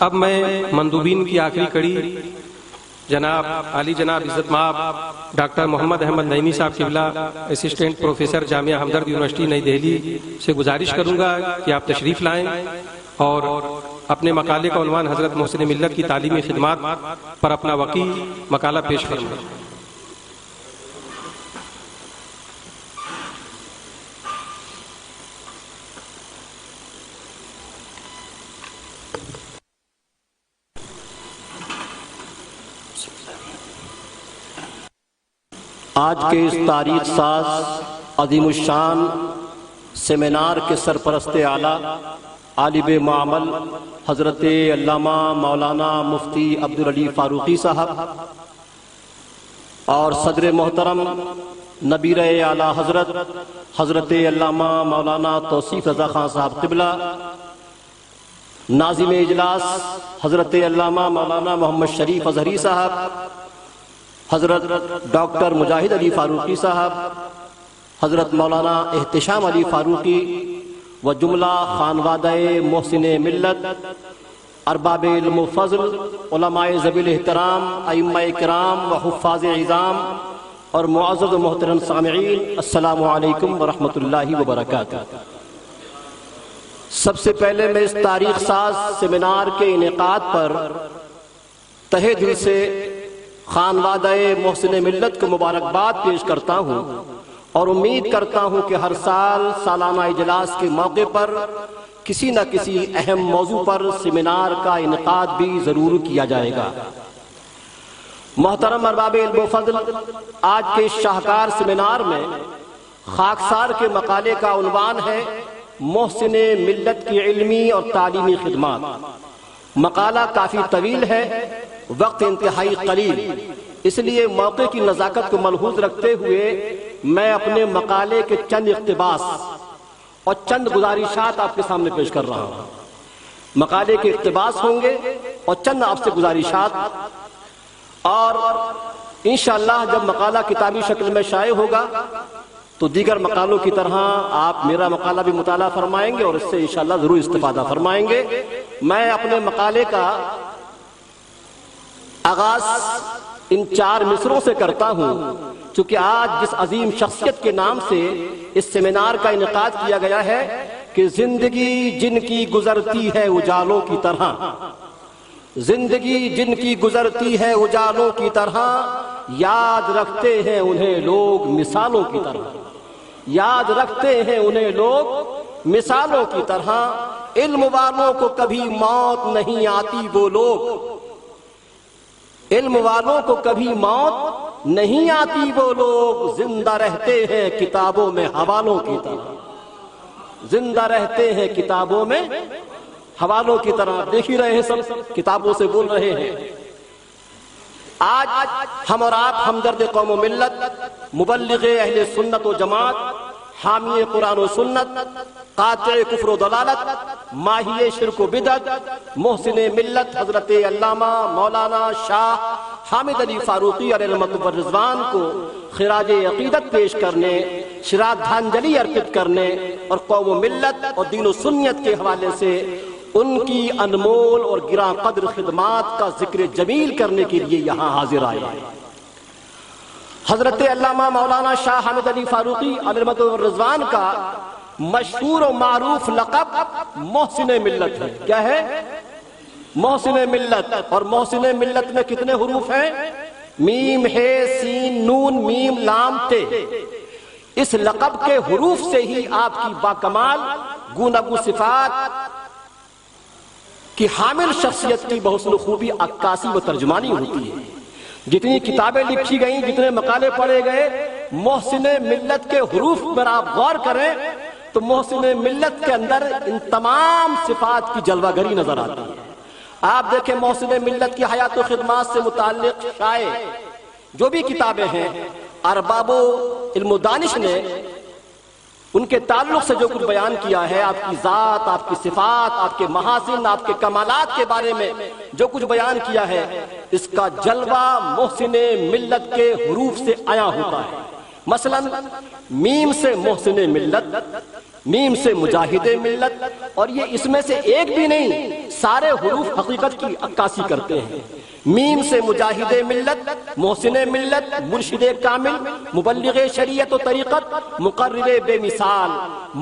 اب میں مندوبین کی آخری کڑی جناب عالی جناب عزت مآب ڈاکٹر محمد احمد نعیمی صاحب قبلہ assistant professor Jamia Hamdard university نئی دہلی سے گزارش کروں گا کہ آپ تشریف لائیں اور اپنے مقالے کا عنوان حضرت محسن ملت کی تعلیمی خدمات پر اپنا وقی مقالہ پیش فرمائیں۔ آج کے اس تاریخ ساز عظیم الشان سیمینار کے سرپرست اعلیٰ عالم معمل حضرت علامہ مولانا مفتی عبدالعلی فاروقی صاحب اور صدر محترم نبیر اعلیٰ حضرت علامہ مولانا توصیف رضا خان صاحب قبلہ، ناظم اجلاس حضرت علامہ مولانا محمد شریف اظہری صاحب، حضرت ڈاکٹر مجاہد علی فاروقی صاحب، حضرت مولانا احتشام علی فاروقی و جملہ خانوادہ محسن ملت، ارباب علم و فضل، علماء ذوی الاحترام، ائمہ کرام و حفاظ عظام اور معزز و محترم سامعین، السلام علیکم ورحمۃ اللہ وبرکاتہ۔ سب سے پہلے میں اس تاریخ ساز سیمینار کے انعقاد پر تہہ دل سے خانوادہ محسن ملت کو مبارکباد پیش کرتا ہوں اور امید کرتا ہوں کہ ہر سال سالانہ اجلاس کے موقع پر کسی نہ کسی اہم موضوع پر سیمینار کا انعقاد بھی ضرور کیا جائے گا۔ محترم ارباب علم و فضل، آج کے شاہکار سیمینار میں خاکسار کے مقالے کا عنوان ہے محسن ملت کی علمی اور تعلیمی خدمات۔ مقالہ کافی طویل ہے، وقت انتہائی قلیل، اس لیے موقع کی نزاکت کو ملحوظ رکھتے ہوئے میں اپنے مقالے کے چند اقتباس اور چند گزارشات آپ کے سامنے پیش کر رہا ہوں۔ مقالے کے اقتباس ہوں گے اور چند آپ سے گزارشات، اور انشاءاللہ جب مقالہ کتابی شکل میں شائع ہوگا تو دیگر مقالوں کی طرح آپ میرا مقالہ بھی مطالعہ فرمائیں گے اور اس سے انشاءاللہ ضرور استفادہ فرمائیں گے۔ میں اپنے مقالے کا آغاز ان 4 مصروں سے کرتا ہوں، چونکہ آج جس عظیم شخصیت کے نام سے اس سیمینار کا انعقاد کیا گیا ہے کہ زندگی جن کی گزرتی ہے اجالوں کی طرح، زندگی جن کی گزرتی ہے اجالوں کی طرح، یاد رکھتے ہیں انہیں لوگ مثالوں کی طرح، یاد رکھتے ہیں انہیں لوگ مثالوں کی طرح، علم والوں کو کبھی موت نہیں آتی وہ لوگ، علم والوں کو کبھی موت نہیں آتی وہ لوگ، زندہ رہتے ہیں کتابوں میں حوالوں کی طرح، زندہ رہتے ہیں کتابوں میں حوالوں کی طرح۔ دیکھ ہی رہے ہیں سب کتابوں سے بول رہے ہیں۔ آج ہم اور آپ ہمدرد قوم و ملت، مبلغ اہل سنت و جماعت، حامی قرآن و سنت، قاطع کفر و ضلالت، ماہی شرک و بدعت، محسن ملت حضرت علامہ مولانا شاہ حامد علی فاروقی علیہ رحمت و رضوان کو خراج عقیدت پیش کرنے، شرادھانجلی ارپت کرنے اور قوم و ملت اور دین و سنت کے حوالے سے ان کی انمول اور گراں قدر خدمات کا ذکر جمیل کرنے کے لیے یہاں حاضر آئے۔ حضرت علامہ مولانا شاہ حامد علی فاروقی علیہ رحمت و رضوان کا مشہور و معروف لقب محسن ملت ہے۔ کیا ہے؟ محسن ملت۔ اور محسن ملت میں کتنے حروف ہیں؟ میم ہے، سین، نون، میم، لام، تے۔ اس لقب کے حروف سے ہی آپ کی باکمال گوناگو صفات کی حامل شخصیت کی بحسن خوبی عکاسی و ترجمانی ہوتی ہے۔ جتنی کتابیں لکھی گئیں، جتنے مقالے پڑھے گئے، محسن ملت کے حروف پر آپ غور کریں تو محسن ملت کے اندر ان تمام صفات کی جلوہ گری نظر آتی ہے۔ آپ دیکھیں محسن ملت کی حیات و خدمات سے متعلق شائع جو بھی کتابیں ہیں، ارباب علم و دانش نے ان کے تعلق سے جو کچھ بیان کیا ہے، آپ کی ذات، آپ کی صفات، آپ کے محاسن، آپ کے کمالات کے بارے میں جو کچھ بیان کیا ہے، اس کا جلوہ محسن ملت کے حروف سے آیا ہوتا ہے۔ مثلا میم سے محسن ملت، میم سے مجاہد ملت، اور یہ اس میں سے ایک بھی نہیں، سارے حروف حقیقت کی عکاسی کرتے ہیں۔ میم سے مجاہد ملت، محسن ملت، مرشد کامل، مبلغ شریعت و طریقت، مقرر بے مثال،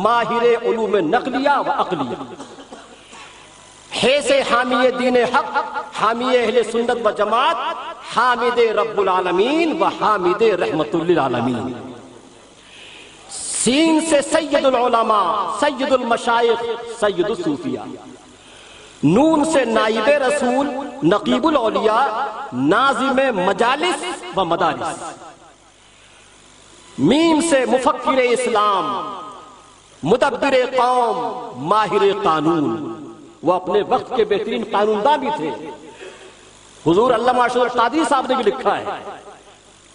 ماہر علوم نقلیہ و عقلیہ، ہے سے حامی دین حق، حامی اہل سنت و جماعت، حامد رب العالمین و حامد رحمت للعالمین۔ سین سے سید العلماء، سید المشائخ، سید الصوفیاء۔ نون سے نائب رسول، نقیب الاولیاء، ناظم مجالس و مدارس۔ میم سے مفکر اسلام، مدبر قوم، ماہر قانون، وہ اپنے وقت کے بہترین قانونداں بھی تھے۔ حضور علامہ ارشد القادری صاحب نے بھی لکھا ہے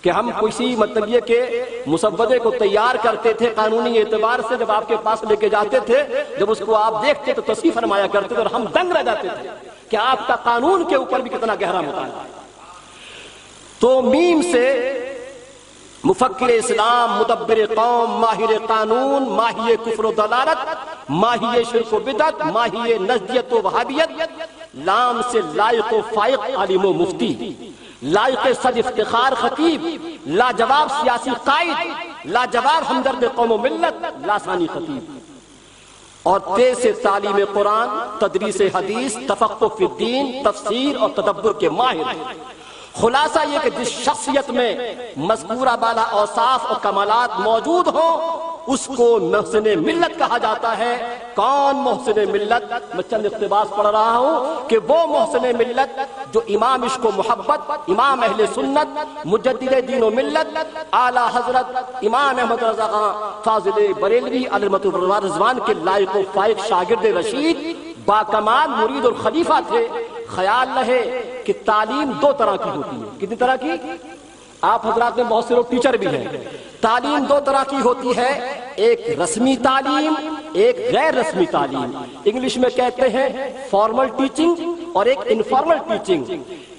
کہ ہم کسی مطلب یہ کہ مسودے کو تیار کرتے تھے قانونی اعتبار سے، جب آپ کے پاس لے کے جاتے تھے، جب اس کو آپ دیکھتے تو تصحیح فرمایا کرتے تھے، اور ہم دنگ رہ جاتے تھے کہ آپ کا قانون کے اوپر بھی کتنا گہرا مطالعہ ہے۔ تو میم سے مفکر اسلام، مدبر قوم، ماہر قانون، ماہی کفر و دلالت، ماہی شرک و بدعت، ماہی نجدیت و وہابیت۔ لام سے لائق و فائق عالم و مفتی، لائق صد افتخار خطیب، لاجواب سیاسی قائد، لاجواب ہمدرد قوم و ملت، لاسانی خطیب۔ اور تے سے تعلیم قرآن، تدریس حدیث، تفقہ فی الدین، تفسیر اور تدبر کے ماہر ہیں۔ خلاصہ یہ کہ جس شخصیت میں مذکورہ بالا اوصاف اور کمالات موجود ہوں اس کو محسن ملت کہا جاتا ہے۔ کون محسن ملت؟ میں چند اقتباس پڑھ رہا ہوں کہ وہ محسن ملت جو امام عشق و محبت، امام اہل سنت، مجدد دین و ملت، اعلیٰ حضرت امام احمد رضا خان فاضل بریلوی علیہ رضوان کے لائق و فائق شاگرد رشید، باکمال مرید اور خلیفہ تھے۔ خیال رہے کہ تعلیم دو طرح کی ہوتی ہے۔ کتنی طرح کی؟ آپ حضرات میں بہت سے لوگ ٹیچر بھی ہیں۔ تعلیم دو طرح کی ہوتی ہے، ایک رسمی تعلیم، ایک غیر رسمی تعلیم۔ انگلش میں کہتے ہیں فارمل ٹیچنگ اور ایک انفارمل ٹیچنگ۔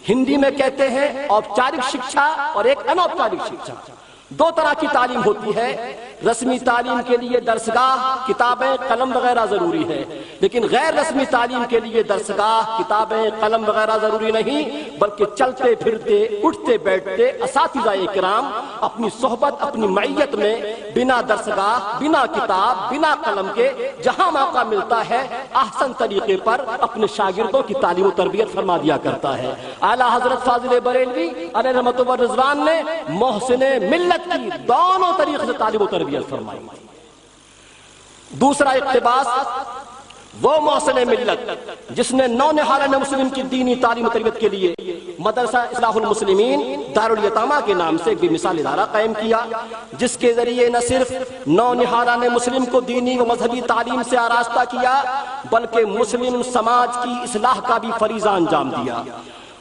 ہندی میں کہتے ہیں اوپچارک شکشا اور ایک انوپچارک شکشا۔ دو طرح کی تعلیم ہوتی ہے۔ رسمی تعلیم کے لیے درسگاہ، کتابیں، قلم وغیرہ ضروری ہے، لیکن غیر رسمی تعلیم کے لیے درسگاہ، کتابیں، قلم وغیرہ ضروری نہیں، بلکہ چلتے پھرتے، اٹھتے بیٹھتے اساتذہ کرام اپنی صحبت، اپنی معیت میں بنا درسگاہ، بنا کتاب، بنا قلم کے جہاں موقع ملتا ہے احسن طریقے پر اپنے شاگردوں کی تعلیم و تربیت فرما دیا کرتا ہے۔ اعلیٰ حضرت فاضل بریلوی علیہ رحمت و رضوان نے محسن ملت کی دونوں طریقے سے تعلیم و تربیت فرمائی۔ دوسرا اقتباس، وہ محسن ملت جس نے نونہالہ مسلم کی دینی تعلیم و تربیت کے لیے مدرسہ اصلاح المسلمین دارالیتامہ کے نام سے ایک بے مثال ادارہ قائم کیا، جس کے ذریعے نہ صرف نونہالہ مسلم کو دینی و مذہبی تعلیم سے آراستہ کیا بلکہ مسلم سماج کی اصلاح کا بھی فریضہ انجام دیا۔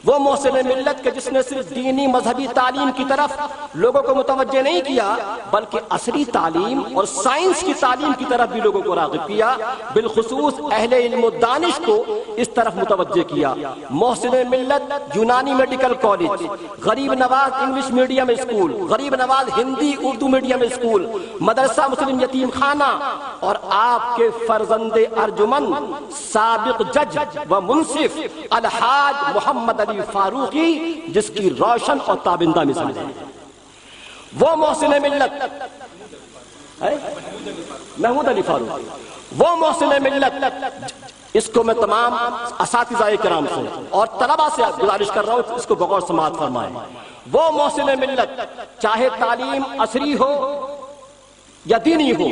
وہ محسن ملت کے جس نے صرف دینی مذہبی تعلیم کی طرف لوگوں کو متوجہ نہیں کیا بلکہ عصری تعلیم اور سائنس کی تعلیم کی طرف بھی لوگوں کو راغب کیا، بالخصوص اہل علم و دانش کو اس طرف متوجہ کیا۔ محسن ملت یونانی میڈیکل کالج، غریب نواز انگلش میڈیم اسکول، غریب نواز ہندی اردو میڈیم اسکول، مدرسہ مسلم یتیم خانہ، اور آپ کے فرزند ارجمن سابق جج و منصف الحاج محمد علی فاروقی جس کی روشن اور تابندہ مثال ہے۔ وہ محسن ملت محمود علی فاروقی، وہ محسن ملت، اس کو میں تمام اساتذہ کرام سے اور طلبہ سے گزارش کر رہا ہوں اس کو بغور سماعت فرمائیں۔ وہ محسن ملت چاہے تعلیم عصری ہو یا دینی ہو،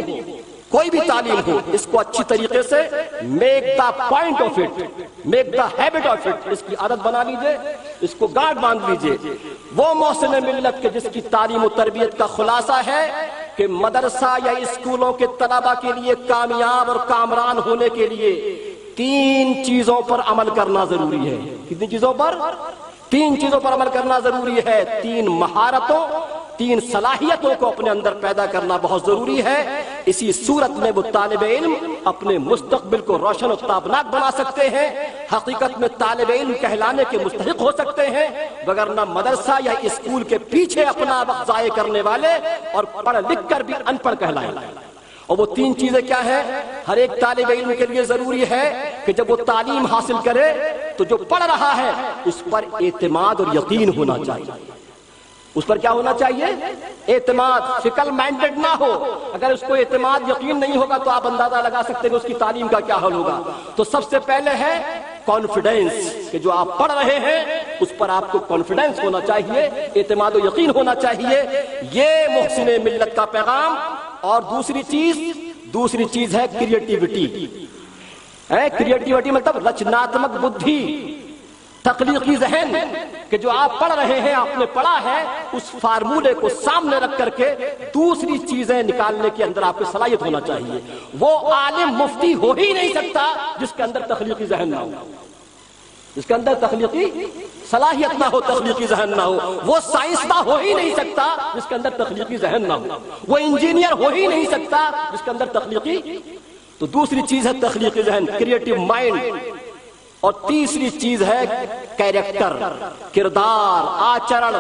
کوئی بھی تعلیم ہو، اس کو اچھی طریقے سے make the point of it, make the habit of it, اس کی عادت بنا لیجئے، اس کو گارڈ باندھ لیجئے۔ وہ محسن ملت کے جس کی تعلیم و تربیت کا خلاصہ ہے کہ مدرسہ یا اسکولوں کے طلبہ کے لیے کامیاب اور کامران ہونے کے لیے تین چیزوں پر عمل کرنا ضروری ہے۔ کتنی چیزوں پر؟ تین چیزوں پر عمل کرنا ضروری ہے۔ تین مہارتوں، تین صلاحیتوں کو اپنے اندر پیدا کرنا بہت ضروری ہے۔ اسی صورت میں وہ طالب علم اپنے مستقبل کو روشن و تابناک بنا سکتے ہیں، حقیقت میں طالب علم کہلانے کے مستحق ہو سکتے ہیں، وگرنہ مدرسہ یا اسکول کے پیچھے اپنا وقت ضائع کرنے والے اور پڑھ لکھ کر بھی ان پڑھ کہلائیں۔ اور وہ تین چیزیں کیا ہیں؟ ہر ایک طالب علم کے لیے ضروری ہے کہ جب وہ تعلیم حاصل کرے تو جو پڑھ رہا ہے اس پر اعتماد اور یقین ہونا چاہیے. اس پر کیا ہونا چاہیے؟ اعتماد. فکل مائنڈڈ نہ ہو. اگر اس کو اعتماد یقین نہیں ہوگا تو آپ اندازہ لگا سکتے ہیں کہ اس کی تعلیم کا کیا حال ہوگا. تو سب سے پہلے ہے کانفیڈنس، کہ جو آپ پڑھ رہے ہیں اس پر آپ کو کانفیڈنس ہونا چاہیے، اعتماد و یقین ہونا چاہیے. یہ محسن ملت کا پیغام. اور دوسری چیز ہے کریٹیوٹی. کریٹیوٹی مطلب رچناتمک بدھی، تخلیقی ذہن، کہ جو آپ پڑھ رہے ہیں، آپ نے پڑھا ہے، اس فارمولے کو سامنے رکھ کر کے دوسری چیزیں نکالنے کے اندر آپ کو صلاحیت ہونا چاہیے. وہ عالم مفتی ہو ہی نہیں سکتا جس کے اندر تخلیقی ذہن نہ ہو، جس کے اندر تخلیقی صلاحیت نہ ہو، تخلیقی ذہن نہ ہو. وہ سائنسداں ہو ہی نہیں سکتا جس کے اندر تخلیقی ذہن نہ ہو. وہ انجینئر ہو ہی نہیں سکتا جس کے اندر تخلیقی. تو دوسری چیز ہے تخلیقی ذہن، کریٹو مائنڈ. اور تیسری چیز ہے کیریکٹر، کردار، آچرن.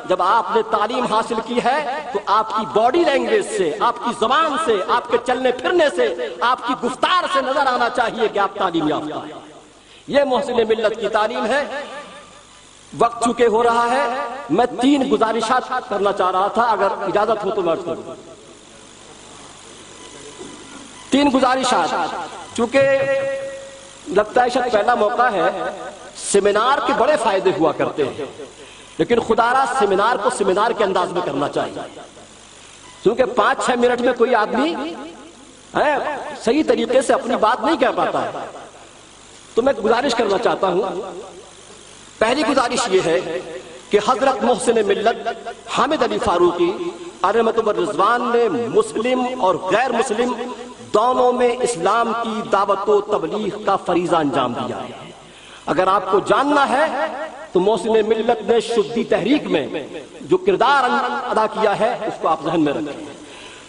جب آپ نے تعلیم حاصل کی ہے تو آپ کی باڈی لینگویج سے، آپ کی زبان سے، آپ کے چلنے پھرنے سے، آپ کی گفتار سے نظر آنا چاہیے کہ آپ تعلیم یافتہ ہیں. یہ محسن ملت کی تعلیم ہے. وقت چونکہ ہو رہا ہے، میں 3 گزارشات کرنا چاہ رہا تھا، اگر اجازت ہو تو میں کروں. 3 گزارشات. چونکہ لگتا ہے شاید پہلا موقع ہے. سیمینار کے بڑے فائدے ہوا کرتے ہیں، لیکن خدارا سیمینار کو سیمینار کے انداز میں کرنا چاہیے. کیونکہ 5-6 منٹ میں کوئی آدمی صحیح طریقے سے اپنی بات نہیں کہہ پاتا ہے. تو میں گزارش کرنا چاہتا ہوں. پہلی گزارش یہ ہے کہ حضرت محسن ملت حامد علی فاروقی علیہ الرضوان نے مسلم اور غیر مسلم دونوں میں اسلام کی دعوت و تبلیغ کا فریضہ انجام دیا ہے. اگر آپ کو جاننا ہے تو محسن ملت نے شدی تحریک میں جو کردار ادا کیا ہے اس کو آپ ذہن میں رکھیں.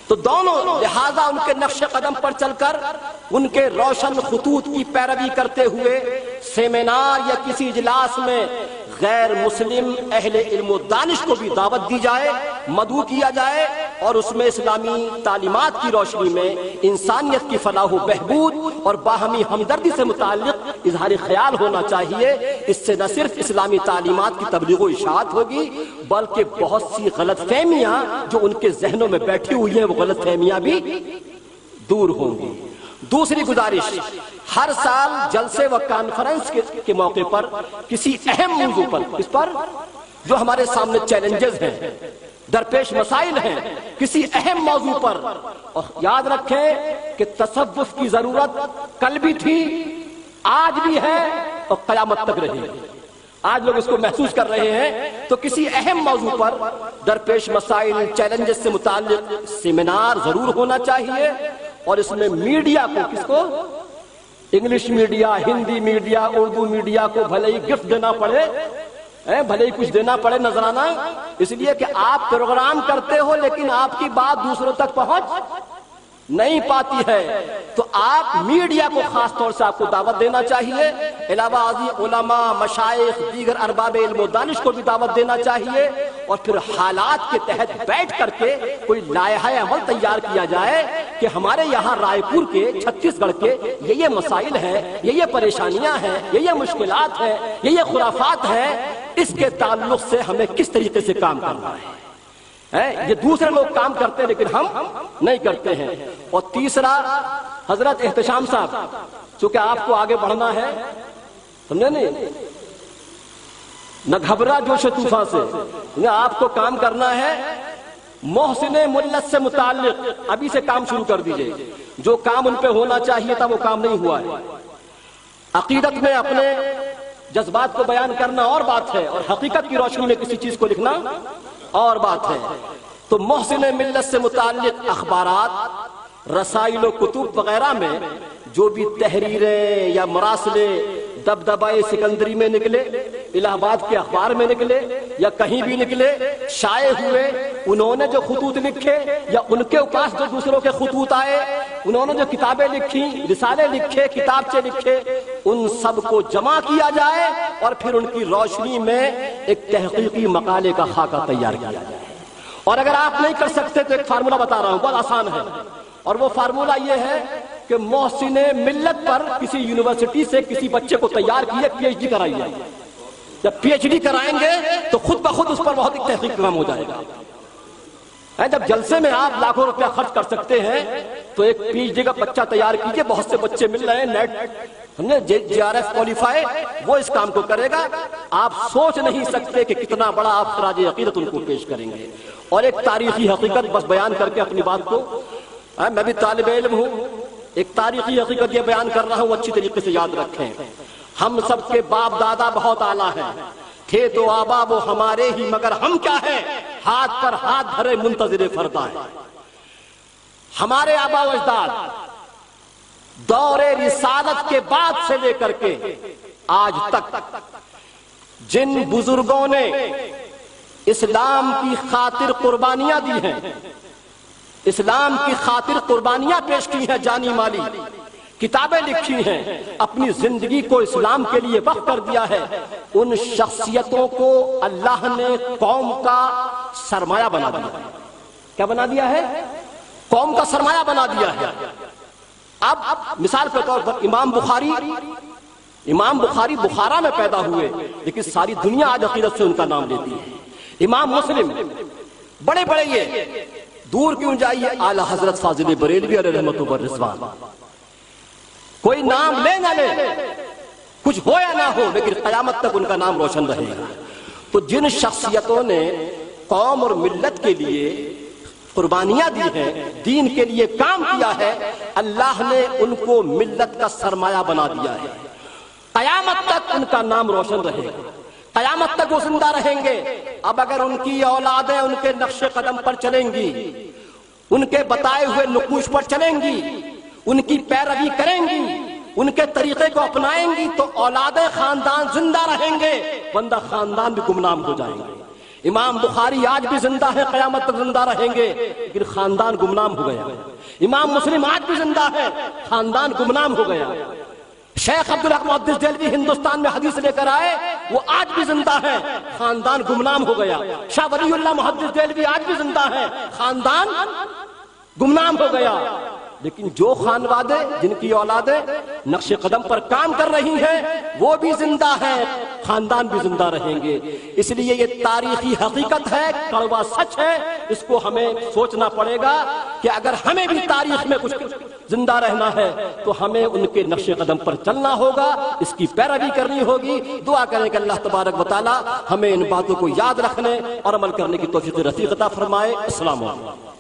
تو دونوں لہذا ان کے نقش قدم پر چل کر ان کے روشن خطوط کی پیروی کرتے ہوئے سیمینار یا کسی اجلاس میں غیر مسلم اہل علم و دانش کو بھی دعوت دی جائے، مدعو کیا جائے، اور اس میں اسلامی تعلیمات کی روشنی میں انسانیت کی فلاح و بہبود اور باہمی ہمدردی سے متعلق اظہار خیال ہونا چاہیے. اس سے نہ صرف اسلامی تعلیمات کی تبلیغ و اشاعت ہوگی بلکہ بہت سی غلط فہمیاں جو ان کے ذہنوں میں بیٹھی ہوئی ہیں وہ غلط فہمیاں بھی دور ہوں گی. دوسری گزارش، ہر سال جلسے و کانفرنس کے موقع پر کسی اہم موضوع پر، اس پر جو ہمارے سامنے چیلنجز ہیں، درپیش مسائل ہیں، کسی اہم موضوع پر. اور یاد رکھیں کہ تصوف کی ضرورت کل بھی تھی، آج بھی ہے اور قیامت تک رہے گی. آج لوگ اس کو محسوس کر رہے ہیں. تو کسی اہم موضوع پر درپیش مسائل، چیلنجز سے متعلق سیمینار ضرور ہونا چاہیے. اور اس میں میڈیا کو، کس کو؟ English media, Hindi media, Urdu media کو بھلے ہی گفٹ دینا پڑے، بھلے ہی کچھ دینا پڑے نذرانہ، اس لیے کہ آپ پروگرام کرتے ہو لیکن آپ کی بات دوسروں تک پہنچ نہیں پاتی ہے. تو آپ میڈیا کو خاص طور سے آپ کو دعوت دینا چاہیے. علاوہ ازیں علماء، مشائخ، دیگر ارباب علم و دانش کو بھی دعوت دینا چاہیے. اور پھر حالات کے تحت بیٹھ کر کے کوئی لائحہ عمل تیار کیا جائے کہ ہمارے یہاں رائے پور کے، چھتیس گڑھ کے یہ مسائل ہیں، یہ پریشانیاں ہیں، یہ مشکلات ہیں، یہ خرافات ہیں، اس کے تعلق سے ہمیں کس طریقے سے کام کرنا ہے. یہ دوسرے لوگ کام کرتے ہیں لیکن ہم نہیں کرتے ہیں. اور تیسرا، حضرت احتشام صاحب، چونکہ آپ کو آگے بڑھنا ہے، سمجھے نہیں، نہ گھبرا جوش طوفان سے، آپ کو کام کرنا ہے. محسن ملت سے متعلق ابھی سے کام شروع کر دیجئے. جو کام ان پہ ہونا چاہیے تھا وہ کام نہیں ہوا ہے. عقیدت میں اپنے جذبات کو بیان کرنا اور بات ہے، اور حقیقت کی روشنی میں کسی چیز کو لکھنا اور بات ہے. تو محسن ملت سے متعلق اخبارات، رسائل و کتب وغیرہ میں جو بھی تحریریں یا مراسلے دبدبائے سکندری میں نکلے، الہ آباد کے اخبار میں نکلے یا کہیں بھی نکلے، شائع ہوئے، انہوں نے جو خطوط لکھے یا ان کے پاس جو دوسروں کے خطوط آئے، انہوں نے جو کتابیں لکھی، رسالے لکھے، کتابچے لکھے، ان سب کو جمع کیا جائے اور پھر ان کی روشنی میں ایک تحقیقی مقالے کا خاکہ تیار کیا جائے. اور اگر آپ نہیں کر سکتے تو ایک فارمولہ بتا رہا ہوں، بہت آسان ہے. اور وہ فارمولہ یہ ہے کہ محسن ملت پر کسی یونیورسٹی سے کسی بچے کو تیار کیے پی ایچ ڈی کرائیے. جب پی ایچ ڈی کرائیں گے تو خود بخود اس پر بہت تحقیق کام ہو جائے گا. جب جلسے میں آپ لاکھوں روپیہ خرچ کر سکتے ہیں تو ایک پی ایچ ڈی کا بچہ تیار کیجئے. بہت سے بچے مل رہے ہیں نیٹ سمجھے جے آر ایف کوالیفائی، وہ اس کام کو کرے گا. آپ سوچ نہیں سکتے کہ کتنا بڑا آپ خراج عقیدت ان کو پیش کریں گے. اور ایک تاریخی حقیقت بس بیان کر کے اپنی بات کو، میں بھی طالب علم ہوں، ایک تاریخی حقیقت یہ بیان کر رہا ہوں، اچھی طریقے سے یاد رکھیں. ہم سب کے باپ دادا بہت اعلیٰ ہیں، تھے تو آبا وہ ہمارے ہی، مگر ہم کیا ہیں، ہاتھ پر ہاتھ دھرے منتظر فردا ہیں. ہمارے آبا و اجداد دور رسالت کے بعد سے لے کر کے آج تک جن بزرگوں نے اسلام کی خاطر قربانیاں دی ہیں، اسلام کی خاطر قربانیاں پیش کی ہیں، جانی مالی کتابیں لکھی ہیں، اپنی زندگی کو اسلام کے لیے وقف کر دیا ہے، ان شخصیتوں کو اللہ نے قوم کا سرمایہ بنا دیا ہے. کیا بنا دیا ہے؟ قوم کا سرمایہ بنا دیا ہے. اب مثال کے طور پر امام بخاری بخارا میں پیدا ہوئے، لیکن ساری دنیا آج عقیدت سے ان کا نام لیتی ہے. امام مسلم، بڑے بڑے یہ دور کیوں جائیے، اعلی حضرت فاضل بریلوی علیہ رحمت و رضوان، کوئی نام لے نہ لے، کچھ ہو یا نہ ہو، لیکن قیامت تک ان کا نام روشن رہے گا. تو جن شخصیتوں نے قوم اور ملت کے لیے قربانیاں دی ہیں، دین کے لیے کام کیا ہے، اللہ نے ان کو ملت کا سرمایہ بنا دیا ہے. قیامت تک ان کا نام روشن رہے گا، قیامت تک وہ زندہ رہیں گے. اب اگر ان کی اولادیں ان کے نقش قدم پر چلیں گی، ان کے بتائے ہوئے نقوش پر چلیں گی، ان کی پیروی کریں گی، ان کے طریقے کو اپنائیں گی، تو اولادیں خاندان زندہ رہیں گے، ورنہ خاندان بھی گمنام ہو جائیں گے. امام بخاری آج بھی زندہ ہے، قیامت تک زندہ رہیں گے، لیکن خاندان گمنام ہو گیا. امام مسلم آج بھی زندہ ہے، خاندان گمنام ہو گیا. شیخ عبدالحق محدث دہلوی ہندوستان میں حدیث لے کر آئے، وہ آج بھی زندہ ہے، خاندان گمنام ہو گیا. شاہ ولی اللہ محدث دہلوی آج بھی زندہ ہے، خاندان گمنام ہو گیا. لیکن جو خانوادے جن کی اولادیں نقش قدم پر کام کر رہی ہیں وہ بھی زندہ ہیں، خاندان بھی زندہ رہیں گے. اس لیے یہ تاریخی حقیقت ہے، کڑوا سچ ہے. اس کو ہمیں سوچنا پڑے گا کہ اگر ہمیں بھی تاریخ میں کچھ زندہ رہنا ہے تو ہمیں ان کے نقش قدم پر چلنا ہوگا، اس کی پیروی کرنی ہوگی. دعا کریں کہ اللہ تبارک و تعالی ہمیں ان باتوں کو یاد رکھنے اور عمل کرنے کی توفیق رفیق عطا فرمائے. السلام علیکم.